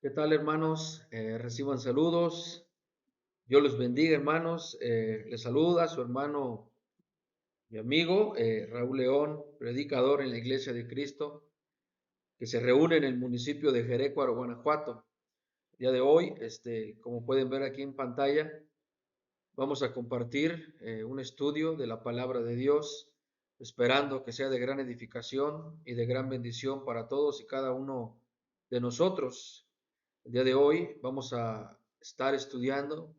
¿Qué tal, hermanos? Reciban saludos. Dios los bendiga, hermanos. Les saluda su hermano, mi amigo, Raúl León, predicador en la Iglesia de Cristo, que se reúne en el municipio de Jerécuaro, Guanajuato. El día de hoy, como pueden ver aquí en pantalla, vamos a compartir un estudio de la palabra de Dios, esperando que sea de gran edificación y de gran bendición para todos y cada uno de nosotros. El día de hoy vamos a estar estudiando,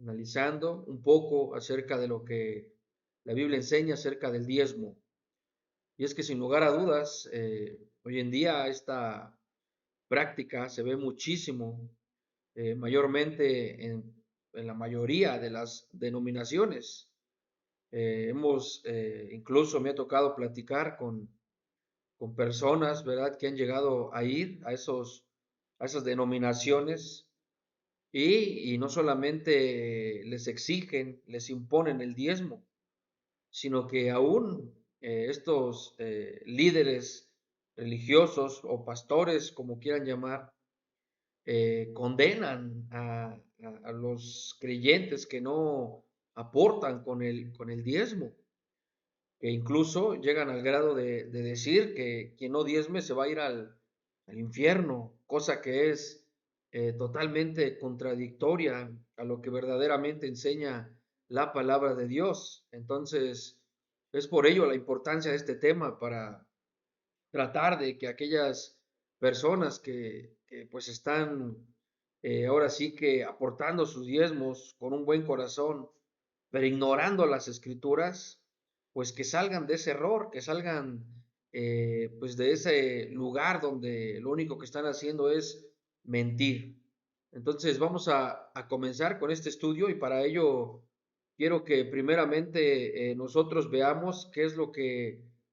analizando un poco acerca de lo que la Biblia enseña acerca del diezmo. Y es que sin lugar a dudas, hoy en día esta práctica se ve muchísimo, mayormente en la mayoría de las denominaciones. Incluso me ha tocado platicar con personas, ¿verdad?, que han llegado a ir a esas denominaciones y no solamente les exigen, les imponen el diezmo, sino que aún estos líderes religiosos o pastores, como quieran llamar, condenan a los creyentes que no aportan con el diezmo, que incluso llegan al grado de decir que quien no diezme se va a ir al infierno, cosa que es totalmente contradictoria a lo que verdaderamente enseña la palabra de Dios. Entonces, es por ello la importancia de este tema para tratar de que aquellas personas que pues están ahora sí que aportando sus diezmos con un buen corazón, pero ignorando las escrituras, pues que salgan de ese error, que salgan pues de ese lugar donde lo único que están haciendo es mentir. Entonces vamos a comenzar con este estudio y para ello quiero que primeramente nosotros veamos qué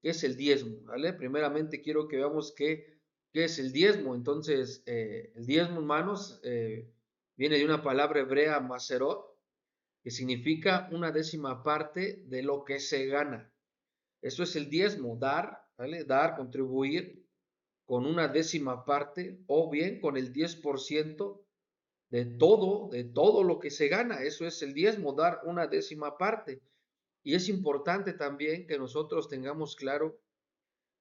es el diezmo, ¿vale? Primeramente quiero que veamos qué es el diezmo. Entonces, el diezmo, hermanos, viene de una palabra hebrea, maserot, que significa una décima parte de lo que se gana. Eso es el diezmo, dar, ¿vale? Dar, contribuir con una décima parte o bien con el 10% de todo lo que se gana. Eso es el diezmo, dar una décima parte. Y es importante también que nosotros tengamos claro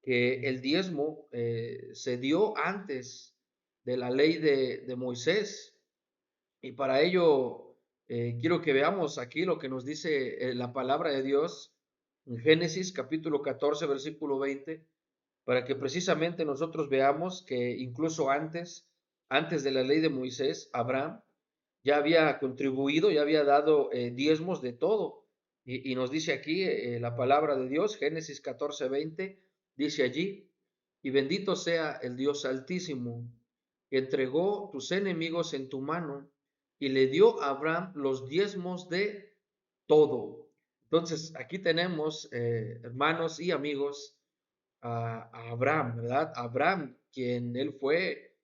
que el diezmo se dio antes de la ley de Moisés. Y para ello quiero que veamos aquí lo que nos dice la palabra de Dios en Génesis capítulo 14 versículo 20, para que precisamente nosotros veamos que incluso antes de la ley de Moisés, Abraham ya había contribuido, ya había dado diezmos de todo. Y nos dice aquí la palabra de Dios, Génesis 14:20, dice allí, y bendito sea el Dios altísimo, que entregó tus enemigos en tu mano y le dio a Abraham los diezmos de todo. Entonces, aquí tenemos, hermanos y amigos, a Abraham, ¿verdad? Abraham, quien él fue,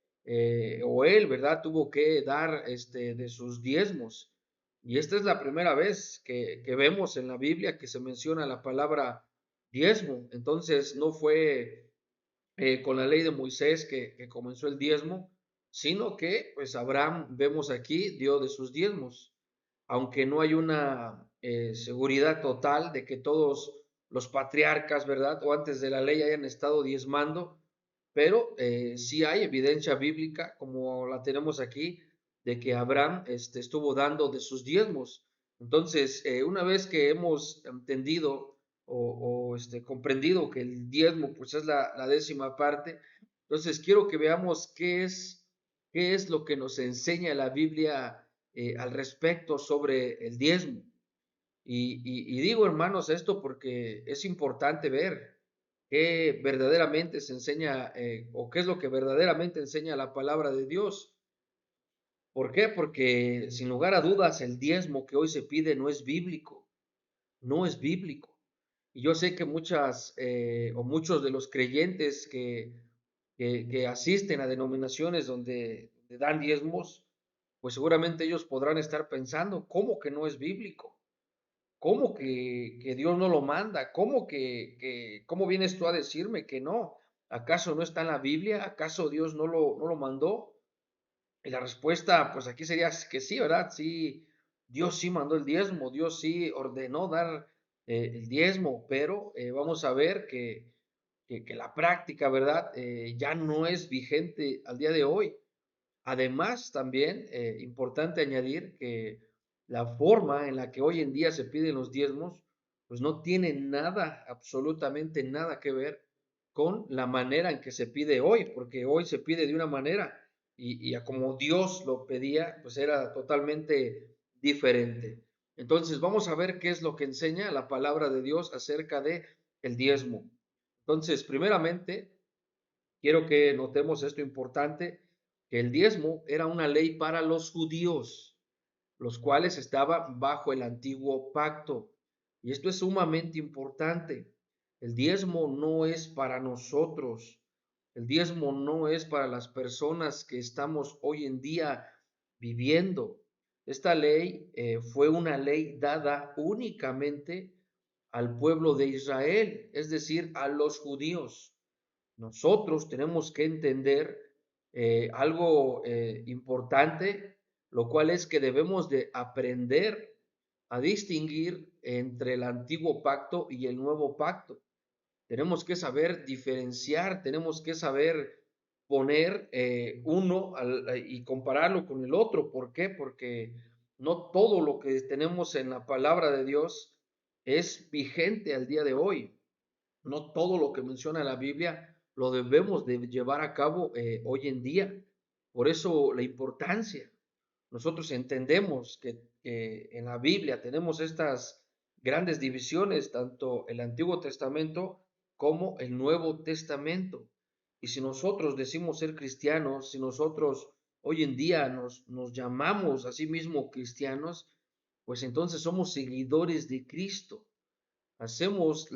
o él, ¿verdad? Tuvo que dar de sus diezmos. Y esta es la primera vez que vemos en la Biblia que se menciona la palabra diezmo. Entonces, no fue con la ley de Moisés que comenzó el diezmo, sino que, pues, Abraham, vemos aquí, dio de sus diezmos. Aunque no hay una seguridad total de que todos los patriarcas, ¿verdad? O antes de la ley hayan estado diezmando, pero sí hay evidencia bíblica, como la tenemos aquí, de que Abraham estuvo dando de sus diezmos. Entonces, una vez que hemos entendido o comprendido que el diezmo pues es la décima parte, entonces quiero que veamos qué es lo que nos enseña la Biblia al respecto sobre el diezmo. Y digo, hermanos, esto porque es importante ver qué verdaderamente se enseña o qué es lo que verdaderamente enseña la palabra de Dios. ¿Por qué? Porque sin lugar a dudas el diezmo que hoy se pide no es bíblico, no es bíblico. Y yo sé que muchas o muchos de los creyentes que asisten a denominaciones donde dan diezmos, pues seguramente ellos podrán estar pensando, ¿cómo que no es bíblico? ¿Cómo que Dios no lo manda? ¿Cómo cómo vienes tú a decirme que no? ¿Acaso no está en la Biblia? ¿Acaso Dios no lo mandó? Y la respuesta, pues aquí sería que sí, ¿verdad? Sí, Dios sí mandó el diezmo, Dios sí ordenó dar el diezmo, pero vamos a ver que la práctica, ¿verdad? Ya no es vigente al día de hoy. Además, también importante añadir que la forma en la que hoy en día se piden los diezmos, pues no tiene nada, absolutamente nada que ver con la manera en que se pide hoy, porque hoy se pide de una manera y a como Dios lo pedía, pues era totalmente diferente. Entonces, vamos a ver qué es lo que enseña la palabra de Dios acerca de el diezmo. Entonces, primeramente, quiero que notemos esto importante, que el diezmo era una ley para los judíos, los cuales estaban bajo el antiguo pacto. Y esto es sumamente importante. El diezmo no es para nosotros. El diezmo no es para las personas que estamos hoy en día viviendo. Esta ley fue una ley dada únicamente al pueblo de Israel, es decir, a los judíos. Nosotros tenemos que entender algo importante, lo cual es que debemos de aprender a distinguir entre el antiguo pacto y el nuevo pacto. Tenemos que saber diferenciar, tenemos que saber poner y compararlo con el otro. ¿Por qué? Porque no todo lo que tenemos en la palabra de Dios es vigente al día de hoy. No todo lo que menciona la Biblia lo debemos de llevar a cabo hoy en día. Por eso la importancia. Nosotros entendemos que en la Biblia tenemos estas grandes divisiones, tanto el Antiguo Testamento como el Nuevo Testamento. Y si nosotros decimos ser cristianos, si nosotros hoy en día nos llamamos a sí mismos cristianos, pues entonces somos seguidores de Cristo. Hacemos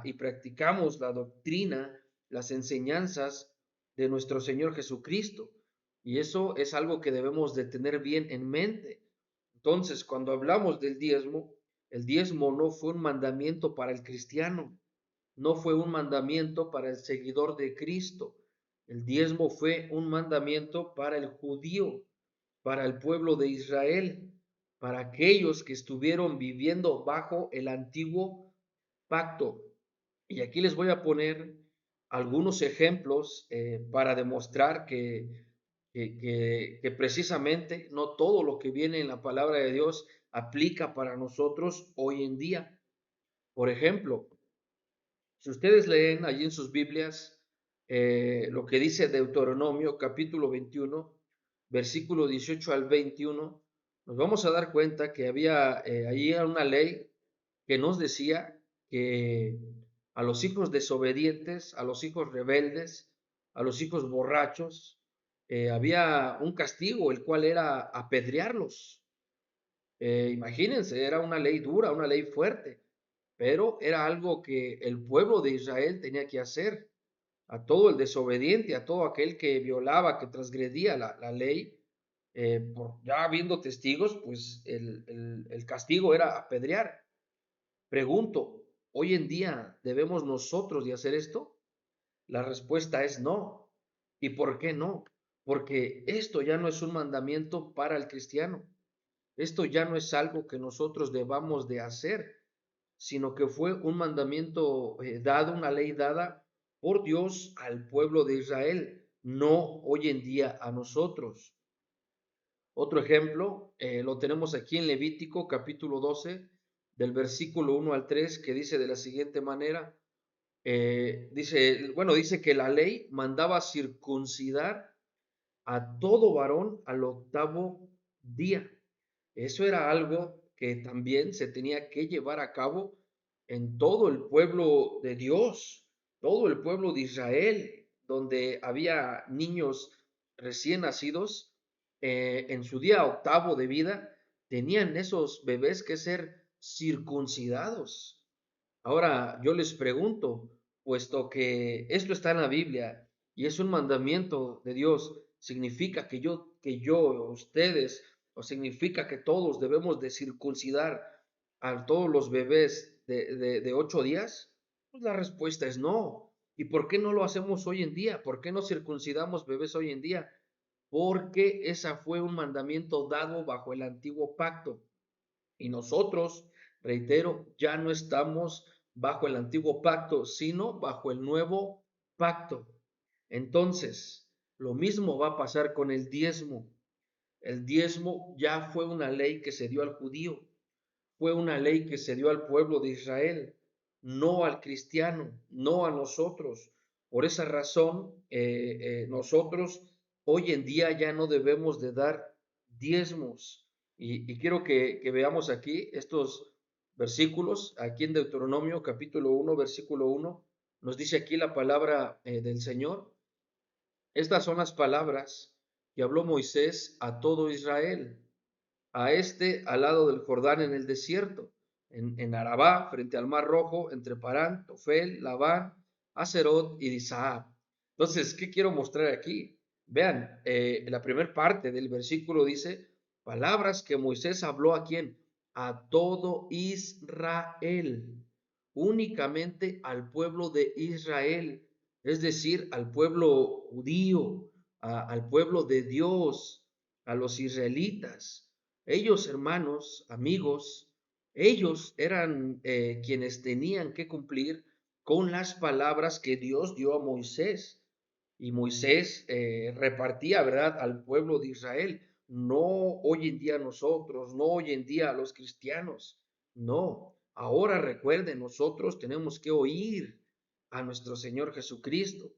y practicamos la doctrina, las enseñanzas de nuestro Señor Jesucristo. Y eso es algo que debemos de tener bien en mente. Entonces, cuando hablamos del diezmo, el diezmo no fue un mandamiento para el cristiano, no fue un mandamiento para el seguidor de Cristo. El diezmo fue un mandamiento para el judío, para el pueblo de Israel, para aquellos que estuvieron viviendo bajo el antiguo pacto. Y aquí les voy a poner algunos ejemplos para demostrar que precisamente no todo lo que viene en la palabra de Dios aplica para nosotros hoy en día. Por ejemplo, si ustedes leen allí en sus Biblias lo que dice Deuteronomio capítulo 21, versículo 18 al 21, nos vamos a dar cuenta que había ahí una ley que nos decía que a los hijos desobedientes, a los hijos rebeldes, a los hijos borrachos, había un castigo, el cual era apedrearlos. Imagínense, era una ley dura, una ley fuerte, pero era algo que el pueblo de Israel tenía que hacer. A todo el desobediente, a todo aquel que violaba, que transgredía la ley, por ya habiendo testigos, pues el castigo era apedrear. Pregunto, ¿hoy en día debemos nosotros de hacer esto? La respuesta es no. ¿Y por qué no? Porque esto ya no es un mandamiento para el cristiano. Esto ya no es algo que nosotros debamos de hacer, sino que fue un mandamiento dado, una ley dada por Dios al pueblo de Israel, no hoy en día a nosotros. Otro ejemplo lo tenemos aquí en Levítico capítulo 12, del versículo 1 al 3, que dice de la siguiente manera, dice que la ley mandaba circuncidar a todo varón al octavo día. Eso era algo que también se tenía que llevar a cabo en todo el pueblo de Dios, todo el pueblo de Israel, donde había niños recién nacidos, en su día octavo de vida, tenían esos bebés que ser circuncidados. Ahora yo les pregunto, puesto que esto está en la Biblia y es un mandamiento de Dios, ¿significa ustedes, o significa que todos debemos de circuncidar a todos los bebés de 8 días? Pues la respuesta es no. ¿Y por qué no lo hacemos hoy en día? ¿Por qué no circuncidamos bebés hoy en día? porque esa fue un mandamiento dado bajo el antiguo pacto. Y nosotros, reitero, ya no estamos bajo el antiguo pacto, sino bajo el nuevo pacto. Entonces, lo mismo va a pasar con el diezmo. El diezmo ya fue una ley que se dio al judío, fue una ley que se dio al pueblo de Israel, no al cristiano, no a nosotros. Por esa razón, nosotros hoy en día ya no debemos de dar diezmos. Y quiero que veamos aquí estos versículos, aquí en Deuteronomio capítulo 1, versículo 1, nos dice aquí la palabra del Señor. Estas son las palabras que habló Moisés a todo Israel, a al lado del Jordán en el desierto, en Arabá, frente al Mar Rojo, entre Parán, Tofel, Labán, Acerot y Disahab. Entonces, ¿qué quiero mostrar aquí? Vean, la primera parte del versículo dice, palabras que Moisés habló a quién? A todo Israel, únicamente al pueblo de Israel, es decir, al pueblo judío, al pueblo de Dios, a los israelitas. Ellos, hermanos, amigos, ellos eran quienes tenían que cumplir con las palabras que Dios dio a Moisés. Y Moisés repartía, ¿verdad?, al pueblo de Israel. No hoy en día nosotros, no hoy en día los cristianos. No, ahora recuerden, nosotros tenemos que oír a nuestro Señor Jesucristo.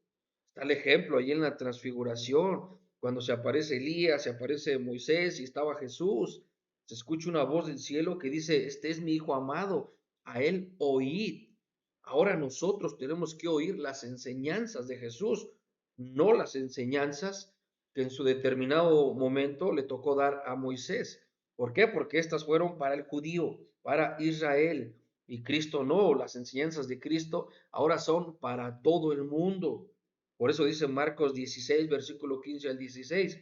Está el ejemplo allí en la transfiguración, cuando se aparece Elías, se aparece Moisés y estaba Jesús. Se escucha una voz del cielo que dice, este es mi Hijo amado, a él oíd. Ahora nosotros tenemos que oír las enseñanzas de Jesús, no las enseñanzas que en su determinado momento le tocó dar a Moisés. ¿Por qué? Porque estas fueron para el judío, para Israel, y Cristo no, las enseñanzas de Cristo ahora son para todo el mundo. Por eso dice Marcos 16, versículo 15 al 16.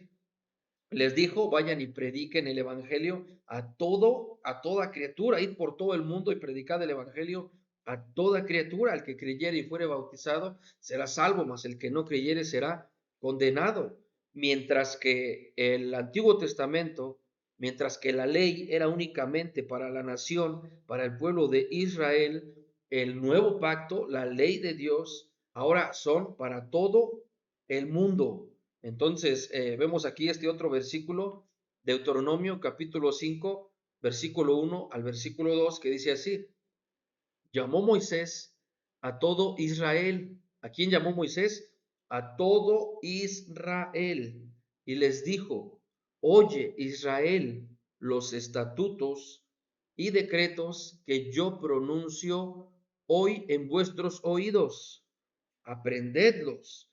Les dijo, vayan y prediquen el evangelio a toda criatura, id por todo el mundo y predicad el evangelio a toda criatura. Al que creyere y fuere bautizado será salvo, mas el que no creyere será condenado. Mientras que el Antiguo Testamento, mientras que la ley era únicamente para la nación, para el pueblo de Israel, el nuevo pacto, la ley de Dios, ahora son para todo el mundo. Entonces, vemos aquí este otro versículo, Deuteronomio capítulo 5, versículo 1 al versículo 2, que dice así, llamó Moisés a todo Israel. ¿A quién llamó Moisés? A todo Israel. Y les dijo, oye Israel, los estatutos y decretos que yo pronuncio hoy en vuestros oídos. Aprendedlos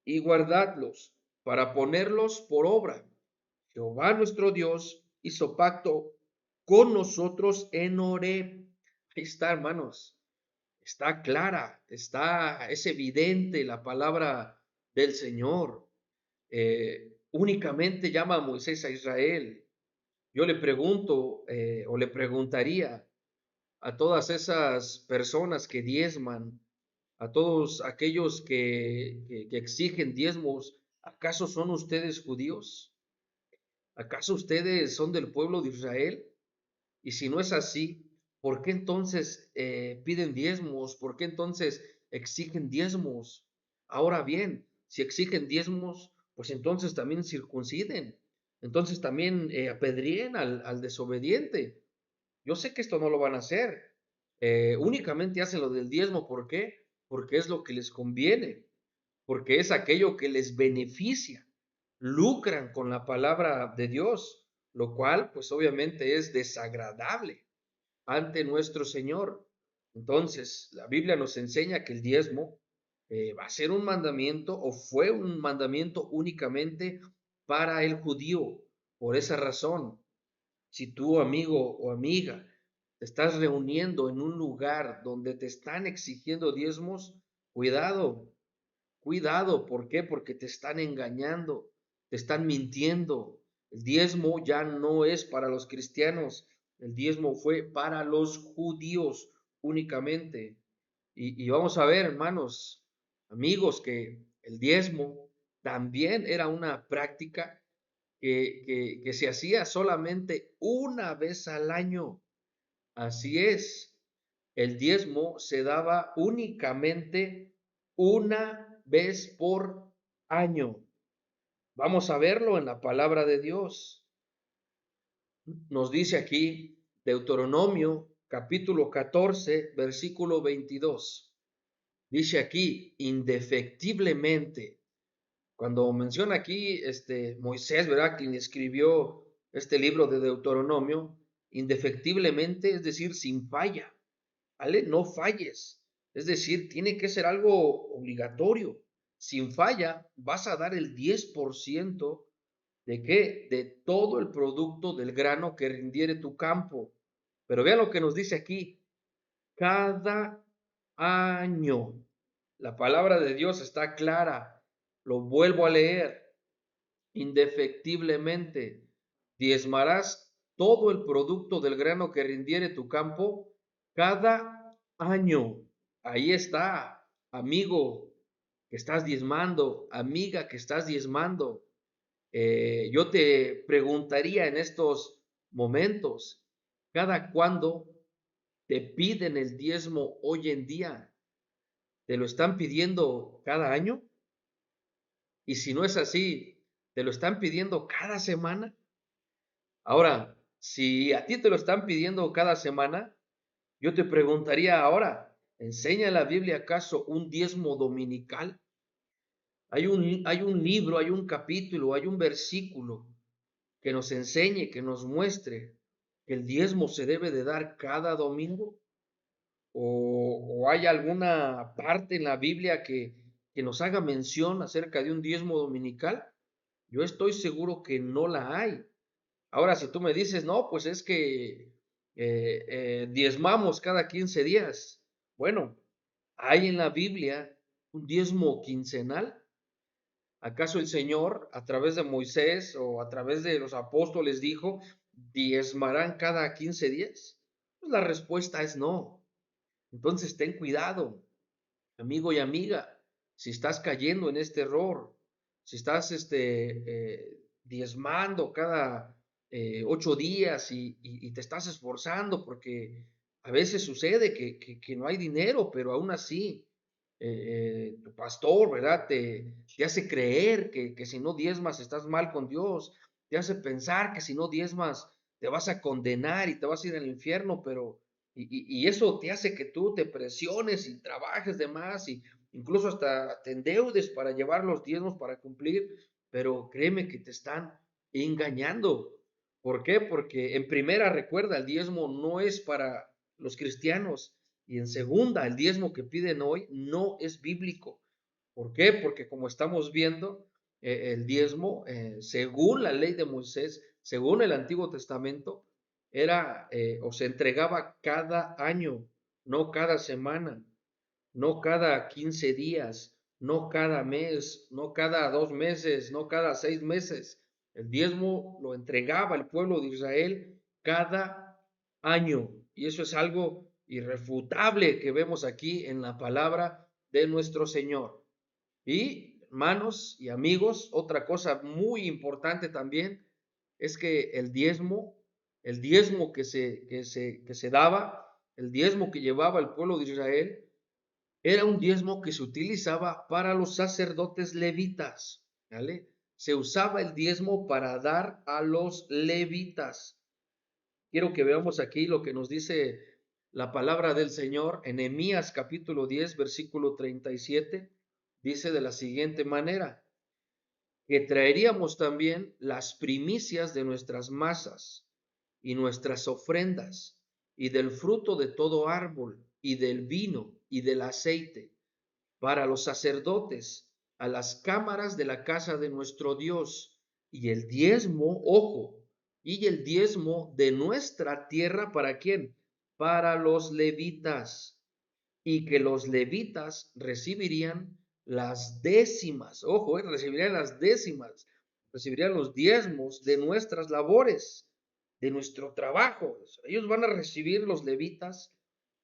y guardadlos para ponerlos por obra. Jehová nuestro Dios hizo pacto con nosotros en Horeb. Ahí está, hermanos. Está clara, es evidente la palabra del Señor. Únicamente llama a Moisés a Israel. Yo le pregunto o le preguntaría a todas esas personas que diezman, a todos aquellos que exigen diezmos, ¿acaso son ustedes judíos? ¿Acaso ustedes son del pueblo de Israel? Y si no es así, ¿por qué entonces piden diezmos? ¿Por qué entonces exigen diezmos? Ahora bien, si exigen diezmos, pues entonces también circunciden, entonces también apedreen al desobediente. Yo sé que esto no lo van a hacer. Únicamente hacen lo del diezmo. ¿Por qué? Porque es lo que les conviene, porque es aquello que les beneficia. Lucran con la palabra de Dios, lo cual pues obviamente es desagradable ante nuestro Señor. Entonces, la Biblia nos enseña que el diezmo va a ser un mandamiento o fue un mandamiento únicamente para el judío. Por esa razón, si tú, amigo o amiga, te estás reuniendo en un lugar donde te están exigiendo diezmos, cuidado, cuidado. ¿Por qué? Porque te están engañando, te están mintiendo. El diezmo ya no es para los cristianos, el diezmo fue para los judíos únicamente. Y vamos a ver, hermanos, amigos, que el diezmo también era una práctica que se hacía solamente una vez al año. Así es, el diezmo se daba únicamente una vez por año. Vamos a verlo en la palabra de Dios. Nos dice aquí Deuteronomio capítulo 14, versículo 22. Dice aquí, indefectiblemente. Cuando menciona aquí Moisés, ¿verdad? Quien escribió este libro de Deuteronomio, indefectiblemente, es decir, sin falla, ¿vale? No falles. Es decir, tiene que ser algo obligatorio. Sin falla, vas a dar el 10% ¿de qué? De todo el producto del grano que rindiere tu campo. Pero vean lo que nos dice aquí, cada año. La palabra de Dios está clara. Lo vuelvo a leer. Indefectiblemente diezmarás todo el producto del grano que rindiere tu campo cada año. Ahí está, amigo que estás diezmando, amiga que estás diezmando. Yo te preguntaría en estos momentos, ¿cada cuándo te piden el diezmo hoy en día? ¿Te lo están pidiendo cada año? Y si no es así, ¿te lo están pidiendo cada semana? Ahora, si a ti te lo están pidiendo cada semana, yo te preguntaría ahora, ¿enseña la Biblia acaso un diezmo dominical? Hay un libro, hay un capítulo, hay un versículo que nos enseñe, que nos muestre que el diezmo se debe de dar cada domingo. ¿O hay alguna parte en la Biblia que nos haga mención acerca de un diezmo dominical? Yo estoy seguro que no la hay. Ahora, si tú me dices, no, pues es que diezmamos cada 15 días. Bueno, ¿hay en la Biblia un diezmo quincenal? ¿Acaso el Señor, a través de Moisés o a través de los apóstoles, dijo, diezmarán cada 15 días? Pues la respuesta es no. Entonces ten cuidado, amigo y amiga, si estás cayendo en este error, si estás diezmando cada 8 días y te estás esforzando porque a veces sucede que no hay dinero, pero aún así tu pastor, ¿verdad? Te hace creer que si no diezmas estás mal con Dios, te hace pensar que si no diezmas te vas a condenar y te vas a ir al infierno, pero y eso te hace que tú te presiones y trabajes de más y incluso hasta te endeudes para llevar los diezmos para cumplir, pero créeme que te están engañando. ¿Por qué? Porque en primera, recuerda, el diezmo no es para los cristianos y en segunda, el diezmo que piden hoy no es bíblico. ¿Por qué? Porque como estamos viendo, el diezmo, según la ley de Moisés, según el Antiguo Testamento, era o se entregaba cada año, no cada semana, no cada 15 días, no cada mes, no cada 2 meses, no cada 6 meses. El diezmo lo entregaba el pueblo de Israel cada año. Y eso es algo irrefutable que vemos aquí en la palabra de nuestro Señor. Y hermanos y amigos, otra cosa muy importante también es que el diezmo que se daba, el diezmo que llevaba el pueblo de Israel, era un diezmo que se utilizaba para los sacerdotes levitas, ¿vale? Se usaba el diezmo para dar a los levitas. Quiero que veamos aquí lo que nos dice la palabra del Señor en Nehemías capítulo 10, versículo 37. Dice de la siguiente manera, que traeríamos también las primicias de nuestras masas y nuestras ofrendas y del fruto de todo árbol y del vino y del aceite para los sacerdotes a las cámaras de la casa de nuestro Dios y el diezmo, ojo, y el diezmo de nuestra tierra, ¿para quién? Para los levitas, y que los levitas recibirían las décimas, ojo, recibirían las décimas, recibirían los diezmos de nuestras labores, de nuestro trabajo. Ellos van a recibir los levitas,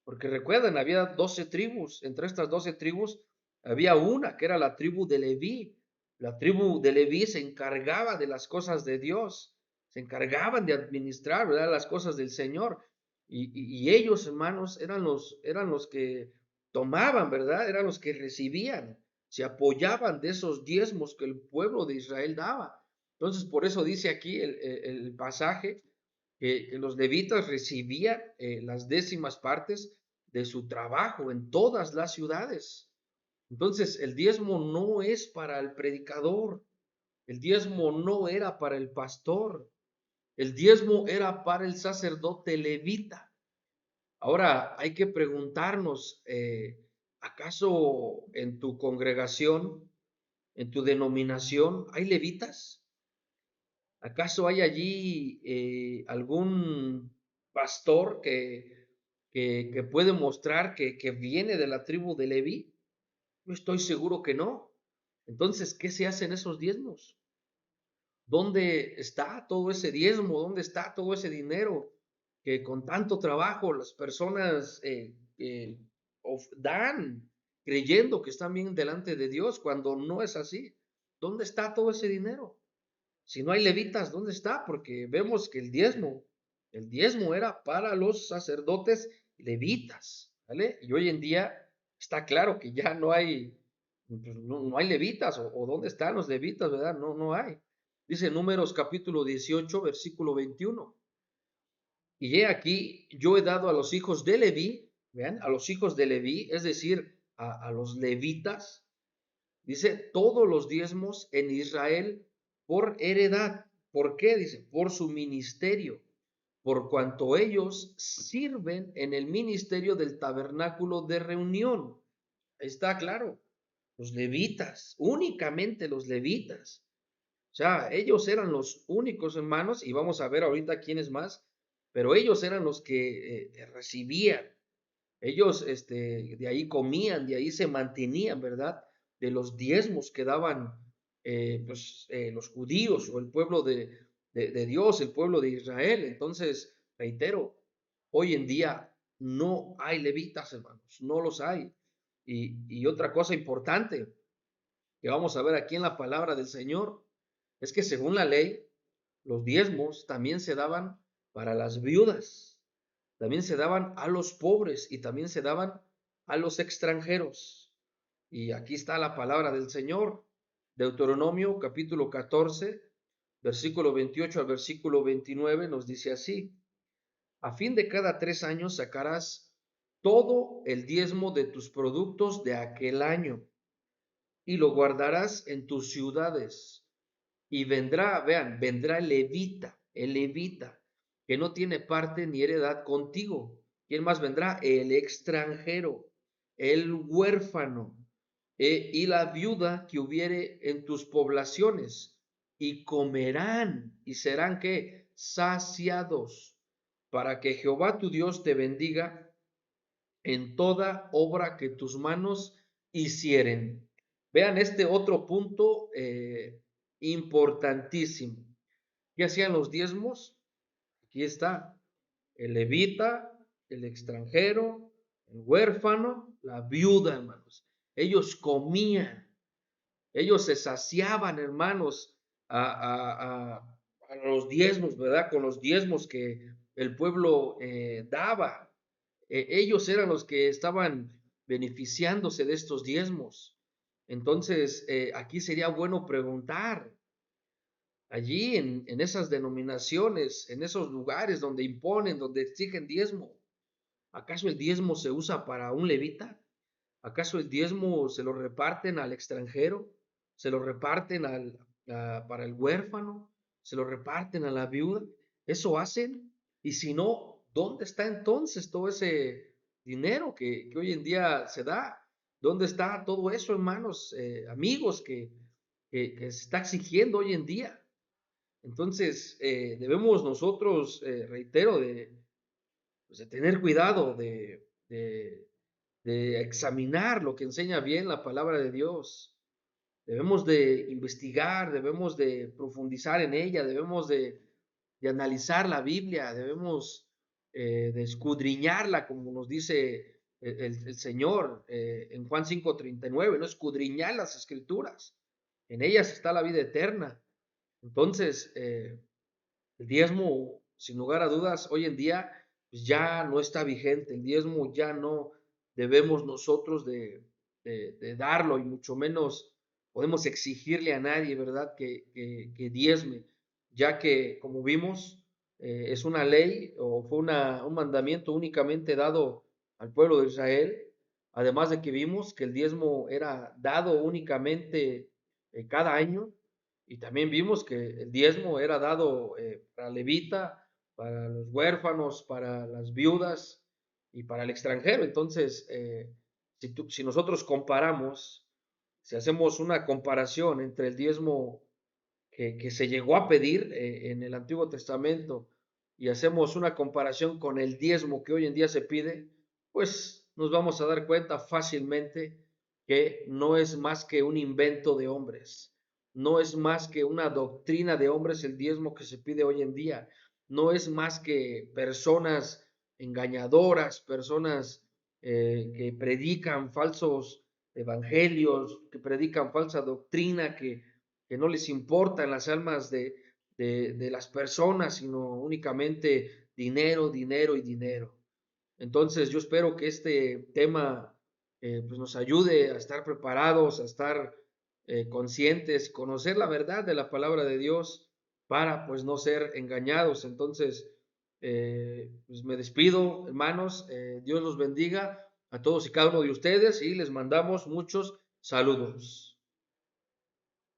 porque recuerden, había 12 tribus, entre estas 12 tribus había una que era la tribu de Leví. La tribu de Leví se encargaba de las cosas de Dios, se encargaban de administrar, ¿verdad?, las cosas del Señor. Y ellos, hermanos, eran los que tomaban, ¿verdad? Eran los que recibían, se apoyaban de esos diezmos que el pueblo de Israel daba. Entonces, por eso dice aquí el pasaje que los levitas recibían las décimas partes de su trabajo en todas las ciudades. Entonces, el diezmo no es para el predicador, el diezmo no era para el pastor, el diezmo era para el sacerdote levita. Ahora, hay que preguntarnos, ¿acaso en tu congregación, en tu denominación, hay levitas? ¿Acaso hay allí algún pastor que puede mostrar que viene de la tribu de Leví? Yo estoy seguro que no. Entonces, ¿qué se hace en esos diezmos? ¿Dónde está todo ese diezmo? ¿Dónde está todo ese dinero que con tanto trabajo las personas dan, creyendo que están bien delante de Dios, cuando no es así? ¿Dónde está todo ese dinero? Si no hay levitas, ¿dónde está? Porque vemos que el diezmo era para los sacerdotes levitas, ¿vale? Y hoy en día está claro que ya no hay, pues, no hay levitas, o ¿dónde están los levitas, verdad? No, no hay. Dice Números capítulo 18, versículo 21. Y he aquí, yo he dado a los hijos de Leví, vean, a los hijos de Leví, es decir, a los levitas, dice, todos los diezmos en Israel por heredad. ¿Por qué? Dice, por su ministerio, por cuanto ellos sirven en el ministerio del tabernáculo de reunión. Ahí está claro, los levitas, únicamente los levitas. O sea, ellos eran los únicos hermanos, y vamos a ver ahorita quiénes más, pero ellos eran los que recibían. Ellos de ahí comían, de ahí se mantenían, ¿verdad? De los diezmos que daban los judíos o el pueblo de Dios, el pueblo de Israel. Entonces, reitero, hoy en día no hay levitas, hermanos, no los hay. Y otra cosa importante que vamos a ver aquí en la palabra del Señor es que según la ley, los diezmos también se daban para las viudas, también se daban a los pobres y también se daban a los extranjeros. Y aquí está la palabra del Señor. Deuteronomio capítulo 14, versículo 28 al versículo 29 nos dice así: a fin de cada 3 años sacarás todo el diezmo de tus productos de aquel año y lo guardarás en tus ciudades. Y vendrá, vean, vendrá el levita, que no tiene parte ni heredad contigo. ¿Quién más vendrá? El extranjero, el huérfano, y la viuda que hubiere en tus poblaciones, y comerán, y serán ¿qué? Saciados, para que Jehová tu Dios te bendiga en toda obra que tus manos hicieren. Vean este otro punto importantísimo. ¿Qué hacían los diezmos? Aquí está, el levita, el extranjero, el huérfano, la viuda, hermanos. Ellos comían, ellos se saciaban, hermanos, a los diezmos, ¿verdad? Con los diezmos que el pueblo daba. Ellos eran los que estaban beneficiándose de estos diezmos. Entonces, aquí sería bueno preguntar, allí en esas denominaciones, en esos lugares donde imponen, donde exigen diezmo, ¿acaso el diezmo se usa para un levita? ¿Acaso el diezmo se lo reparten al extranjero? ¿Se lo reparten para el huérfano? ¿Se lo reparten a la viuda? ¿Eso hacen? Y si no, ¿dónde está entonces todo ese dinero que hoy en día se da? ¿Dónde está todo eso, hermanos, amigos, que se está exigiendo hoy en día? Entonces, debemos nosotros, reitero, pues, de tener cuidado, de examinar lo que enseña bien la palabra de Dios. Debemos de investigar, debemos de profundizar en ella, debemos de analizar la Biblia, debemos de escudriñarla, como nos dice el Señor en Juan 5:39, ¿no? Escudriñar las escrituras. en ellas está la vida eterna. Entonces, el diezmo, sin lugar a dudas, hoy en día pues ya no está vigente. El diezmo ya no debemos nosotros de darlo y mucho menos podemos exigirle a nadie, ¿verdad? Que diezme, ya que como vimos, es una ley o fue un mandamiento únicamente dado al pueblo de Israel. Además de que vimos que el diezmo era dado únicamente cada año, y también vimos que el diezmo era dado para levita, para los huérfanos, para las viudas y para el extranjero. Entonces, si nosotros comparamos, si hacemos una comparación entre el diezmo que se llegó a pedir en el Antiguo Testamento y hacemos una comparación con el diezmo que hoy en día se pide, pues nos vamos a dar cuenta fácilmente que no es más que un invento de hombres, no es más que una doctrina de hombres el diezmo que se pide hoy en día, no es más que personas engañadoras, personas que predican falsos evangelios, que predican falsa doctrina, que no les importan las almas de las personas, sino únicamente dinero, dinero y dinero. Entonces yo espero que este tema pues nos ayude a estar preparados, a estar conscientes, conocer la verdad de la palabra de Dios para pues no ser engañados. Entonces, pues me despido, hermanos, Dios los bendiga a todos y cada uno de ustedes y les mandamos muchos saludos.